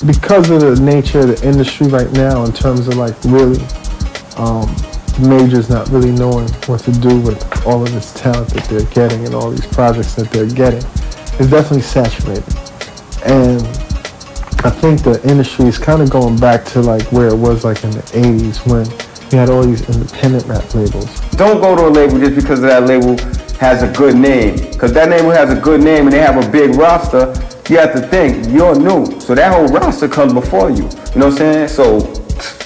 because of the nature of the industry right now, in terms of like really majors not really knowing what to do with all of this talent that they're getting and all these projects that they're getting, it's definitely saturated. And I think the industry is kind of going back to like where it was like in the 80s when you had all these independent rap labels. Don't go to a label just because that label has a good name. Because that label has a good name and they have a big roster, you have to think, you're new. So that whole roster comes before you. You know what I'm saying? So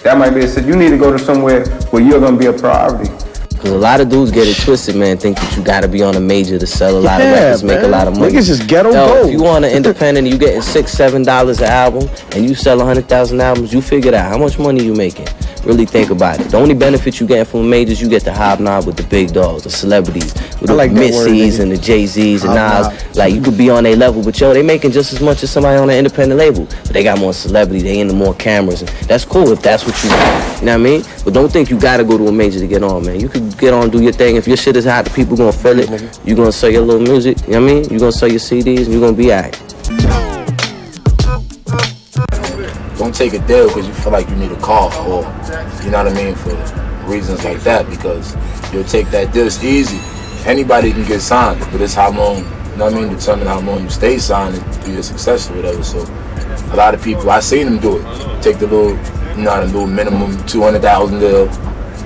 that might be you need to go to somewhere where you're going to be a priority. Cause a lot of dudes get it twisted, man, think that you gotta be on a major to sell a lot of records, make a lot of money. Niggas just ghetto gold. If you on an independent and you getting $6-7 an album and you sell 100,000 albums, you figure out how much money you making. Really think about it. The only benefit you get from majors, you get to hobnob with the big dogs, the celebrities, with the Missy's and the Jay-Z's and Nas. Like, you could be on their level, but yo, they making just as much as somebody on an independent label. But they got more celebrity, they into more cameras. And that's cool if that's what you want. You know what I mean? But don't think you gotta go to a major to get on, man. You could get on, do your thing. If your shit is hot, the people gonna feel it. You gonna sell your little music, you know what I mean? You gonna sell your CDs and you gonna be alright. Don't take a deal because you feel like you need a call or, you know what I mean, for reasons like that, because you'll take that deal. It's easy. Anybody can get signed, but it's how long, you know what I mean, determine how long you stay signed and be a success or whatever. So a lot of people, I seen them do it. Take the little, you know, the little minimum 200,000 deal.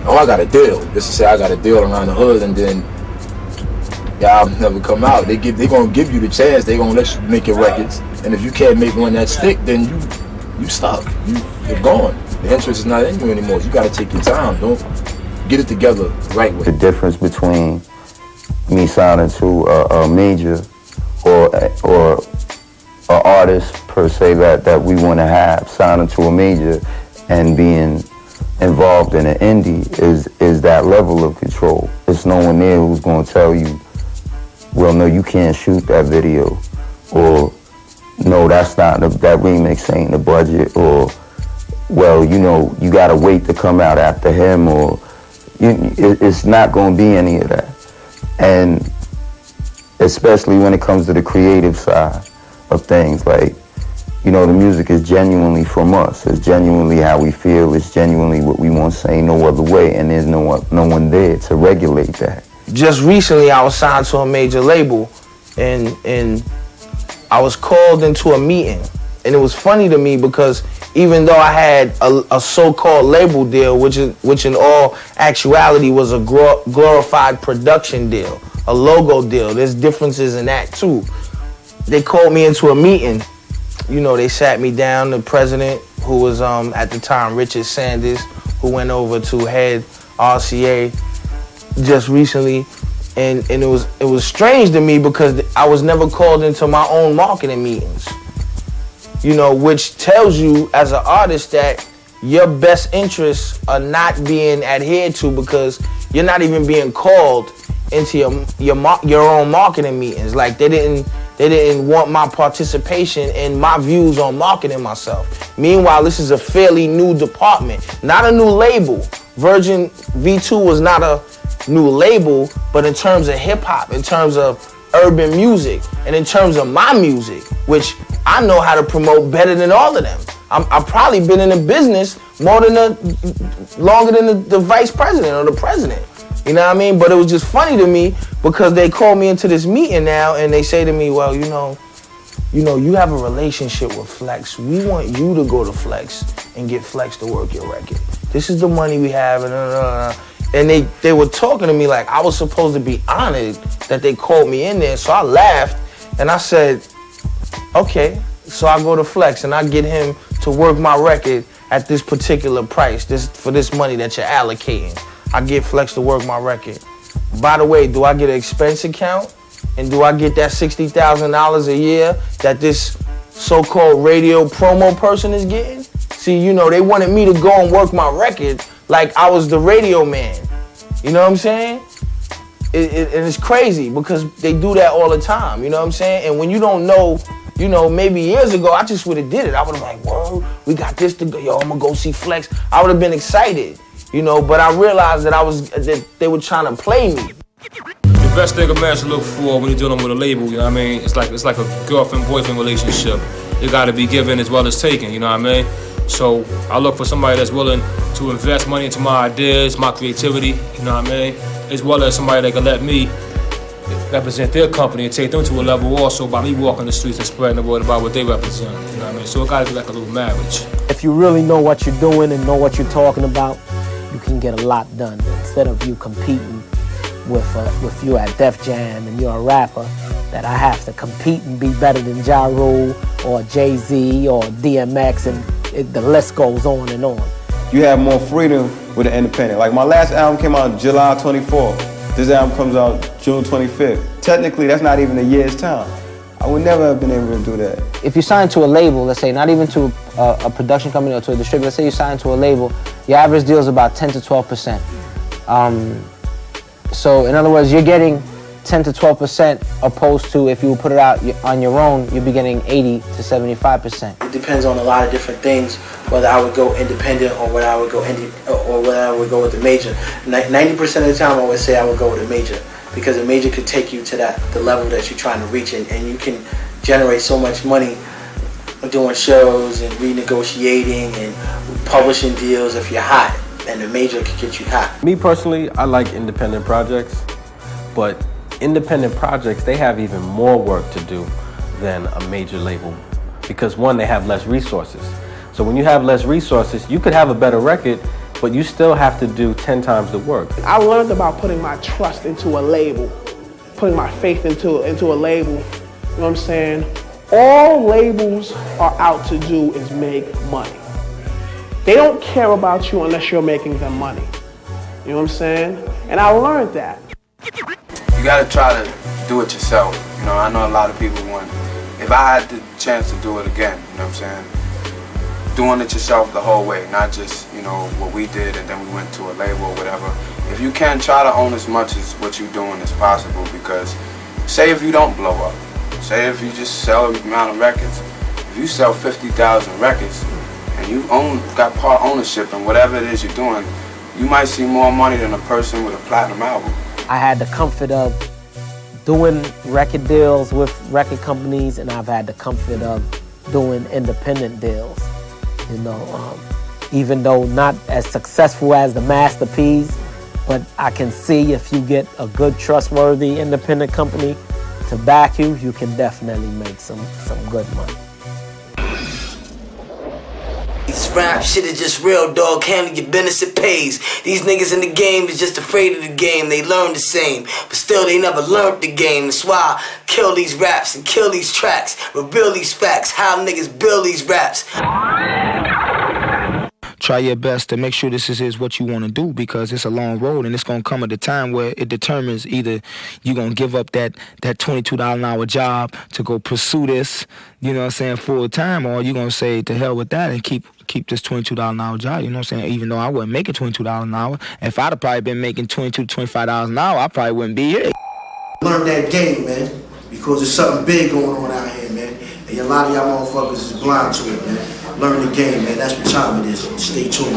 Oh, I got a deal. Just to say I got a deal around the hood, and then y'all never come out. They gonna give you the chance. They gonna let you make your records, and if you can't make one that stick, then you stuck. You're gone. The interest is not in you anymore. You gotta take your time. Don't get it together the right way. The difference between me signing to a major or an artist per se that we want to have signing to a major and being involved in an indie is that level of control. It's no one there who's going to tell you, well, no, you can't shoot that video, or no, that's not that remix ain't the budget, or well, you know, you got to wait to come out after him, or it's not going to be any of that. And especially when it comes to the creative side of things, like, you know, the music is genuinely from us. It's genuinely how we feel. It's genuinely what we want to say, no other way, and there's no one there to regulate that. Just recently, I was signed to a major label, and I was called into a meeting, and it was funny to me because even though I had a so-called label deal, which in all actuality was a glorified production deal, a logo deal, there's differences in that too. They called me into a meeting. You know, they sat me down, the president, who was at the time Richard Sanders, who went over to head RCA just recently, and it was strange to me because I was never called into my own marketing meetings. You know, which tells you as an artist that your best interests are not being adhered to because you're not even being called into your own marketing meetings. Like they didn't want my participation in my views on marketing myself. Meanwhile, this is a fairly new department, not a new label. Virgin V2 was not a new label, but in terms of hip hop, in terms of urban music, and in terms of my music, which I know how to promote better than all of them. I've probably been in the business longer than the vice president or the president. You know what I mean? But it was just funny to me because they called me into this meeting now and they say to me, well, you know, you have a relationship with Flex. We want you to go to Flex and get Flex to work your record. This is the money we have. And they were talking to me like I was supposed to be honored that they called me in there. So I laughed and I said, okay. So I go to Flex and I get him to work my record at this particular price, for this money that you're allocating. I get Flex to work my record. By the way, do I get an expense account? And do I get that $60,000 a year that this so-called radio promo person is getting? See, you know, they wanted me to go and work my record like I was the radio man. You know what I'm saying? And it's crazy because they do that all the time. You know what I'm saying? And when you don't know, you know, maybe years ago, I just would have did it. I would have like, whoa, we got this to go. Yo, I'm going to go see Flex. I would have been excited. You know, but I realized that they were trying to play me. The best thing a man should look for when you're dealing with a label, you know what I mean? It's like a girlfriend-boyfriend relationship. it got to be given as well as taken, you know what I mean? So I look for somebody that's willing to invest money into my ideas, my creativity, you know what I mean? As well as somebody that can let me represent their company and take them to a level also by me walking the streets and spreading the word about what they represent, you know what I mean? So it got to be like a little marriage. If you really know what you're doing and know what you're talking about, you can get a lot done. Instead of you competing with you at Def Jam and you're a rapper, that I have to compete and be better than Ja Rule or Jay-Z or DMX, and the list goes on and on. You have more freedom with an independent. Like my last album came out July 24th. This album comes out June 25th. Technically, that's not even a year's time. I would never have been able to do that. If you sign to a label, let's say, not even to a production company or to a distributor, let's say you sign to a label, your average deal is about 10 to 12%. So in other words, you're getting 10 to 12% opposed to if you put it out on your own, you'd be getting 80 to 75%. It depends on a lot of different things, whether I would go independent or whether I would go with the major. 90% of the time, I would say I would go with a major, because a major could take you to the level that you're trying to reach, and you can generate so much money doing shows and renegotiating and publishing deals if you're hot, and the major could get you hot. Me personally, I like independent projects, but independent projects, they have even more work to do than a major label, because one, they have less resources. So when you have less resources, you could have a better record, but you still have to do 10 times the work. I learned about putting my trust into a label, putting my faith into a label. You know what I'm saying? All labels are out to do is make money. They don't care about you unless you're making them money. You know what I'm saying? And I learned that. You gotta try to do it yourself. You know, I know a lot of people want, if I had the chance to do it again, you know what I'm saying? Doing it yourself the whole way, not just, you know, what we did and then we went to a label or whatever. If you can, try to own as much as what you're doing as possible, because say if you don't blow up, say if you just sell a amount of records, if you sell 50,000 records and you got part ownership in whatever it is you're doing, you might see more money than a person with a platinum album. I had the comfort of doing record deals with record companies, and I've had the comfort of doing independent deals. You know, even though not as successful as the masterpiece, but I can see if you get a good, trustworthy independent company to back you, you can definitely make some good money. This rap shit is just real, dog. Handle your business, it pays. These niggas in the game is just afraid of the game. They learn the same, but still they never learned the game. That's why I kill these raps and kill these tracks, reveal these facts, how niggas build these raps. Try your best to make sure this is what you want to do, because it's a long road, and it's going to come at a time where it determines either you're going to give up that $22 an hour job to go pursue this, you know what I'm saying, full time, or you're going to say to hell with that and keep this $22 an hour job, you know what I'm saying? Even though I wasn't making $22 an hour, if I'd have probably been making $22 to $25 an hour, I probably wouldn't be here. Learn that game, man, because there's something big going on out here, man, and a lot of y'all motherfuckers is blind to it, man. Learn the game, man. That's what time it is. Stay tuned.